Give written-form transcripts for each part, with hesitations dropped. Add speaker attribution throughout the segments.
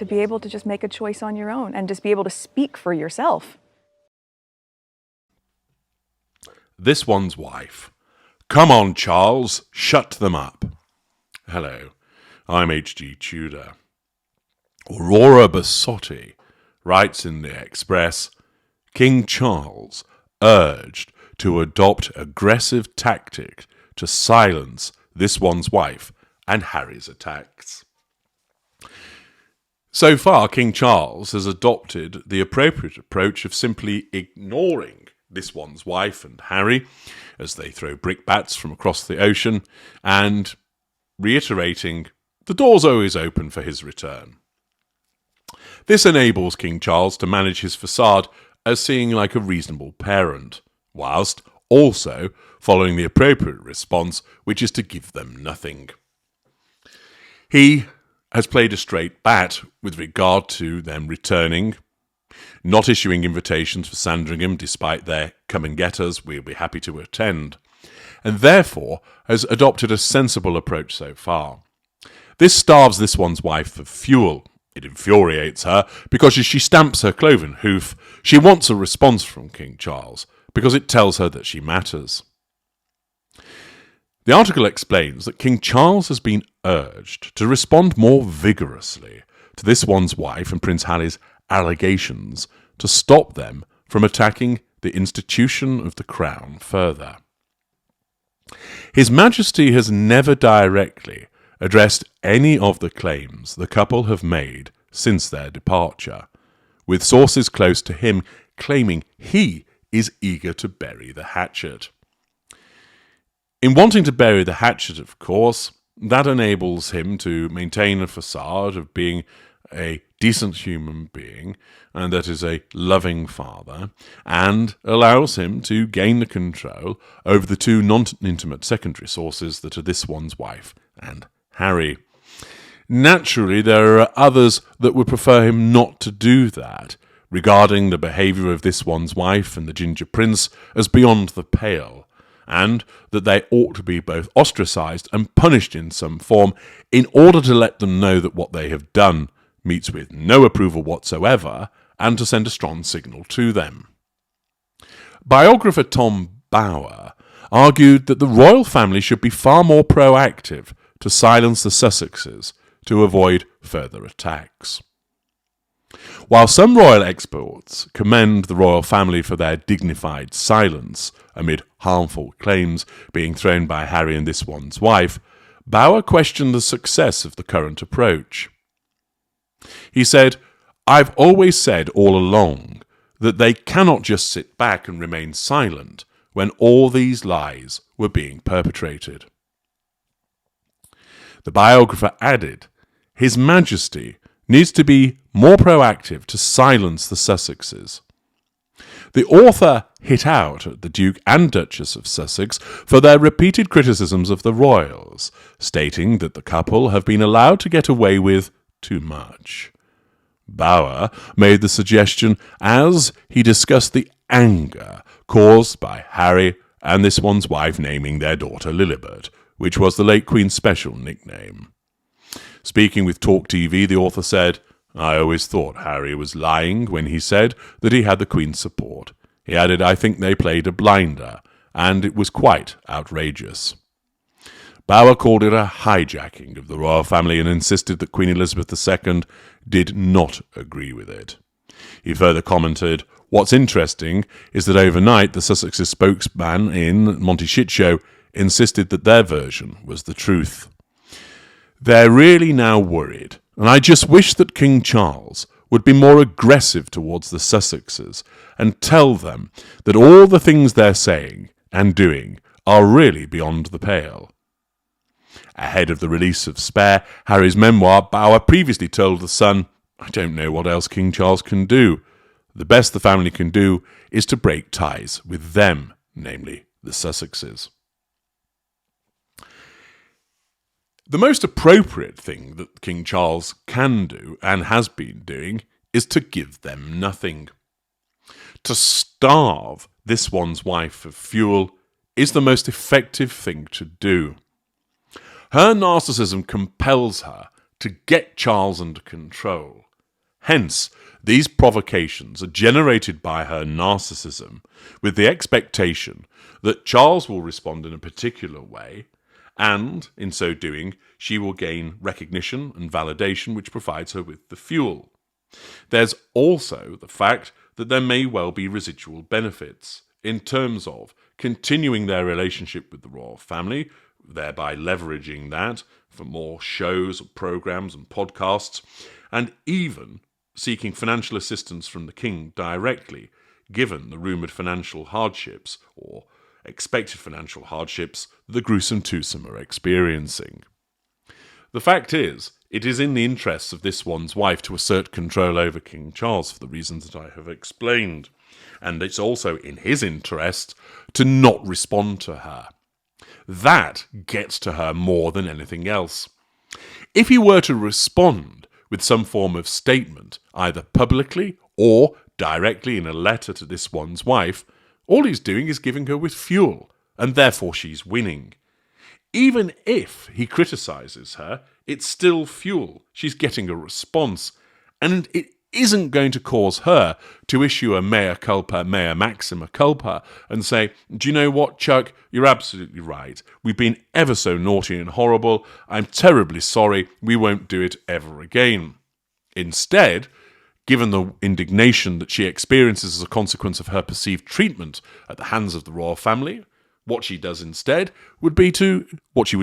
Speaker 1: to be able to just make a choice on your own and just be able to speak for yourself.
Speaker 2: This one's wife. Come on, Charles, shut them up. Hello, I'm H.G. Tudor. Aurora Bassotti writes in the Express, King Charles urged to adopt aggressive tactic to silence this one's wife and Harry's attacks. So far, King Charles has adopted the appropriate approach of simply ignoring this one's wife and Harry as they throw brickbats from across the ocean and reiterating the door's always open for his return. This enables King Charles to manage his facade as seeming like a reasonable parent, whilst also following the appropriate response, which is to give them nothing. He has played a straight bat with regard to them returning, not issuing invitations for Sandringham despite their come and get us, we'll be happy to attend, and therefore has adopted a sensible approach so far. This starves this one's wife of fuel. It infuriates her because as she stamps her cloven hoof, she wants a response from King Charles because it tells her that she matters. The article explains that King Charles has been urged to respond more vigorously to this one's wife and Prince Harry's allegations to stop them from attacking the institution of the crown further. His Majesty has never directly addressed any of the claims the couple have made since their departure, with sources close to him claiming he is eager to bury the hatchet. In wanting to bury the hatchet, of course, that enables him to maintain a facade of being a decent human being, and that is a loving father, and allows him to gain the control over the two non-intimate secondary sources that are this one's wife and Harry. Naturally, there are others that would prefer him not to do that, regarding the behaviour of this one's wife and the Ginger Prince as beyond the pale, and that they ought to be both ostracised and punished in some form in order to let them know that what they have done meets with no approval whatsoever, and to send a strong signal to them. Biographer Tom Bower argued that the royal family should be far more proactive to silence the Sussexes to avoid further attacks. While some royal experts commend the royal family for their dignified silence amid harmful claims being thrown by Harry and this one's wife, Bower questioned the success of the current approach. He said, I've always said all along that they cannot just sit back and remain silent when all these lies were being perpetrated. The biographer added, His Majesty needs to be more proactive to silence the Sussexes. The author hit out at the Duke and Duchess of Sussex for their repeated criticisms of the royals, stating that the couple have been allowed to get away with too much. Bower made the suggestion as he discussed the anger caused by Harry and this one's wife naming their daughter Lilibet, which was the late Queen's special nickname. Speaking with Talk TV, the author said, I always thought Harry was lying when he said that he had the Queen's support. He added, I think they played a blinder, and it was quite outrageous. Bower called it a hijacking of the royal family and insisted that Queen Elizabeth II did not agree with it. He further commented, What's interesting is that overnight the Sussexes spokesman in Monty Shit Show insisted that their version was the truth. They're really now worried, and I just wish that King Charles would be more aggressive towards the Sussexes and tell them that all the things they're saying and doing are really beyond the pale. Ahead of the release of Spare, Harry's memoir, Bower previously told The Sun, I don't know what else King Charles can do. The best the family can do is to break ties with them, namely the Sussexes. The most appropriate thing that King Charles can do, and has been doing, is to give them nothing. To starve this one's wife of fuel is the most effective thing to do. Her narcissism compels her to get Charles under control, Hence, these provocations are generated by her narcissism with the expectation that Charles will respond in a particular way, and, in so doing, she will gain recognition and validation which provides her with the fuel. There's also the fact that there may well be residual benefits in terms of continuing their relationship with the royal family, thereby leveraging that for more shows, programs and podcasts, and even seeking financial assistance from the king directly, given the rumoured financial hardships or expected financial hardships the gruesome twosome are experiencing. The fact is, it is in the interests of this one's wife to assert control over King Charles for the reasons that I have explained, and it's also in his interest to not respond to her. That gets to her more than anything else. If he were to respond with some form of statement, either publicly or directly in a letter to this one's wife, all he's doing is giving her with fuel, and therefore she's winning. Even if he criticises her, it's still fuel. She's getting a response, and it isn't going to cause her to issue a mea culpa, mea maxima culpa, and say, do you know what, Chuck, you're absolutely right. We've been ever so naughty and horrible. I'm terribly sorry. We won't do it ever again. Instead, given the indignation that she experiences as a consequence of her perceived treatment at the hands of the royal family, what she would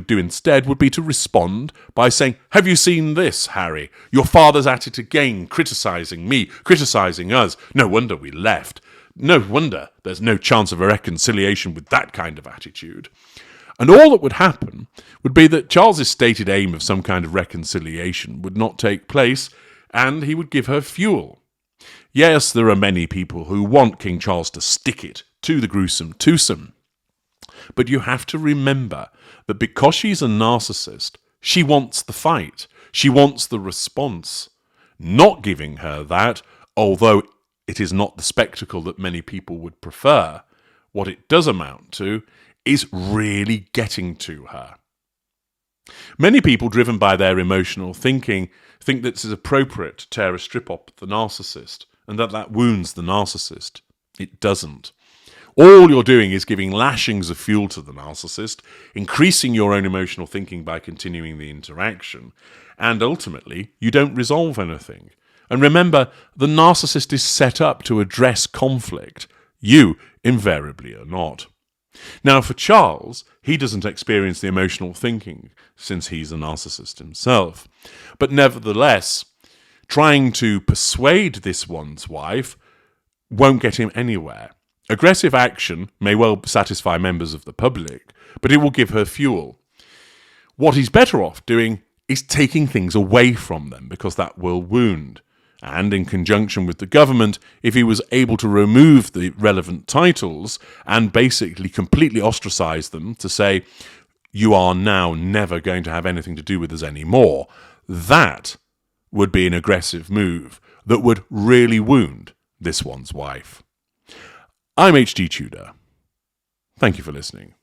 Speaker 2: do instead would be to respond by saying, have you seen this, Harry? Your father's at it again, criticising me, criticising us. No wonder we left. No wonder there's no chance of a reconciliation with that kind of attitude. And all that would happen would be that Charles's stated aim of some kind of reconciliation would not take place, and he would give her fuel. Yes, there are many people who want King Charles to stick it to the gruesome twosome. But you have to remember that because she's a narcissist, she wants the fight. She wants the response. Not giving her that, although it is not the spectacle that many people would prefer, what it does amount to is really getting to her. Many people, driven by their emotional thinking, think that it is appropriate to tear a strip off the narcissist, and that wounds the narcissist. It doesn't. All you're doing is giving lashings of fuel to the narcissist, increasing your own emotional thinking by continuing the interaction, and ultimately, you don't resolve anything. And remember, the narcissist is set up to address conflict. You invariably are not. Now, for Charles, he doesn't experience the emotional thinking, since he's a narcissist himself. But nevertheless, trying to persuade this one's wife won't get him anywhere. Aggressive action may well satisfy members of the public, but it will give her fuel. What he's better off doing is taking things away from them, because that will wound. And in conjunction with the government, if he was able to remove the relevant titles and basically completely ostracize them to say, you are now never going to have anything to do with us anymore, that would be an aggressive move that would really wound this one's wife. I'm H.D. Tudor. Thank you for listening.